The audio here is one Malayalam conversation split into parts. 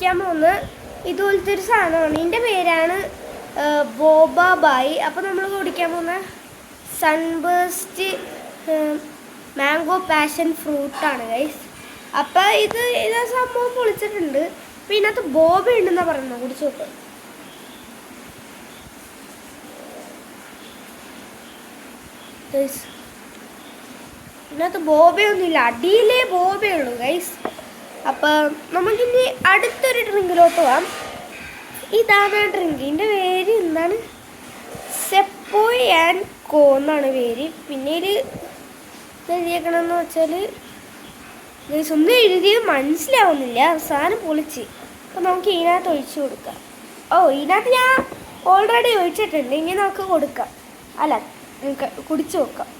കുടിക്കാൻ പോകുന്ന ഇതുപോലത്തെ ഒരു സാധനമാണ്. ഇതിൻ്റെ പേരാണ് ബോബ ബായ്. അപ്പോൾ നമ്മൾ കുടിക്കാൻ പോകുന്ന സൺബേസ്റ്റ് മാംഗോ പാഷൻ ഫ്രൂട്ടാണ് ഗൈസ്. അപ്പം ഇത് സംഭവം പൊളിച്ചിട്ടുണ്ട്. അപ്പം ഇതിനകത്ത് ബോബ ഉണ്ടെന്നാണ് പറയുന്നത്. കുടിച്ചു നോക്ക്. ഗൈസ് ഇതിനകത്ത് ബോബയൊന്നുമില്ല, അടിയിലേ ബോബയുള്ളൂ ഗൈസ്. അപ്പം നമുക്കിനി അടുത്തൊരു ഡ്രിങ്കിലോട്ട് പോവാം. ഇതാണ് ഡ്രിങ്ക്. ഇതിൻ്റെ പേര് എന്താണ്? സെപ്പോയ് ആൻഡ് കോ എന്നാണ് പേര്. പിന്നെ ഇത് എഴുതിയേക്കണമെന്ന് വെച്ചാൽ ഗൈസ് ഒന്നും എഴുതിയത് മനസ്സിലാവുന്നില്ല. സാധനം പൊളിച്ച്. അപ്പം നമുക്ക് ഇതിനകത്ത് ഒഴിച്ചു കൊടുക്കാം. ഇതിനകത്ത് ഞാൻ ഓൾറെഡി ഒഴിച്ചിട്ടുണ്ട്. ഇനി നമുക്ക് കൊടുക്കാം. അല്ല, കുടിച്ചു നോക്കാം.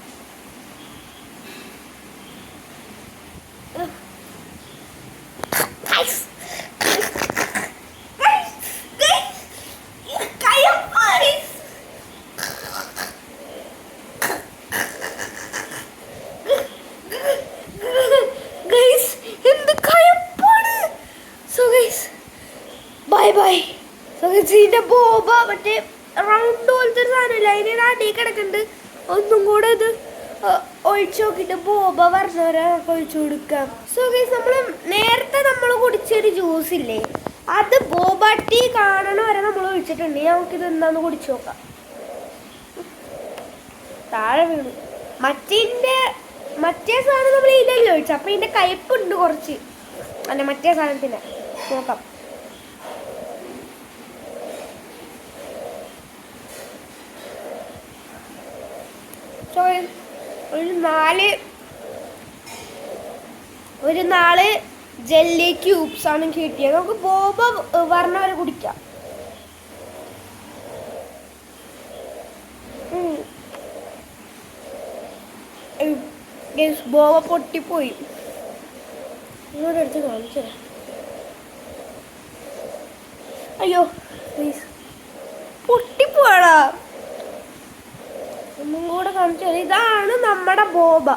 Bye bye. ഇതിൻ്റെ ബോബ മറ്റേ റൗണ്ട് പോലത്തെ ഒരു സാധനമില്ല, അതിന് അടി കിടക്കുന്നുണ്ട്. ഒന്നും കൂടെ ഇത് ഒഴിച്ചു നോക്കിയിട്ട് ബോബ പറഞ്ഞവരെ ഒഴിച്ചു കൊടുക്കാം. സോ ഗൈസ് നമ്മൾ നേരത്തെ കുടിച്ചൊരു ജ്യൂസ് ഇല്ലേ, അത് ബോബ ടീ കാണണ വരെ നമ്മൾ ഒഴിച്ചിട്ടുണ്ട്. നമുക്കിത് എന്താന്ന് കുടിച്ചു നോക്കാം. താഴെ വീണു. മറ്റേ സാധനം നമ്മൾ ഇതിലല്ലേ ഒഴിച്ചു. അപ്പം ഇതിൻ്റെ കയ്പുണ്ട് കുറച്ച്. അല്ല, മറ്റേ സാധനത്തിന് നോക്കാം. ഒരു നാല് ജെല്ലി ക്യൂബ്സ് ആണ് കിട്ടിയത്. നമുക്ക് ബോബ പറഞ്ഞ വരെ കുടിക്കാം. ബോബ പൊട്ടിപ്പോയി. ഇങ്ങോട്ട് എടുത്ത് കാണിച്ചു. അയ്യോ പ്ലീസ്, പൊട്ടിപ്പോടാ. ഒന്നും കൂടെ കാണിച്ചു. ഇതാണ് നമ്മുടെ ബോബ.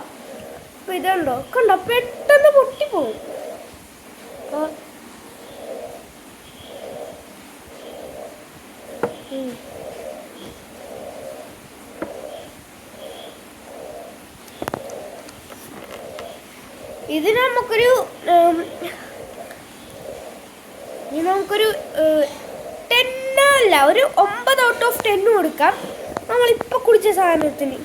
അപ്പം ഇതുണ്ടോ, കണ്ടോ, പെട്ടെന്ന് പൊട്ടിപ്പോവും. ഇത് നമുക്കൊരു 10 അല്ല, ഒരു 9 ഔട്ട് ഓഫ് 10 കൊടുക്കാം നമ്മളിപ്പോൾ കുടിച്ച സാധനത്തിന്.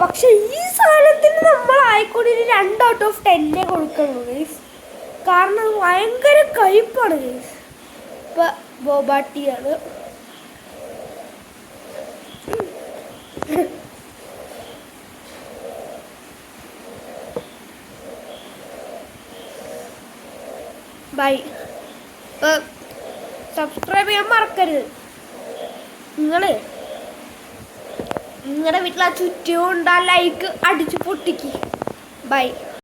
പക്ഷെ ഈ സാധനത്തിന് നമ്മൾ ആയിക്കോട്ടെ ഒരു 2 ഔട്ട് ഓഫ് 10 കൊടുക്കുള്ളൂ ഗൈസ്. കാരണം ഭയങ്കര കയ്പാണ് ഗൈസ്. ഇപ്പം ബോബ ടീ ആണ്. ബൈ. സബ്സ്ക്രൈബ് ചെയ്യാൻ മറക്കരുത്. നിങ്ങളുടെ വീട്ടിൽ ആ ചുറ്റും ഉണ്ടാ ലൈക്ക് അടിച്ച് പൊട്ടിക്ക്. ബൈ.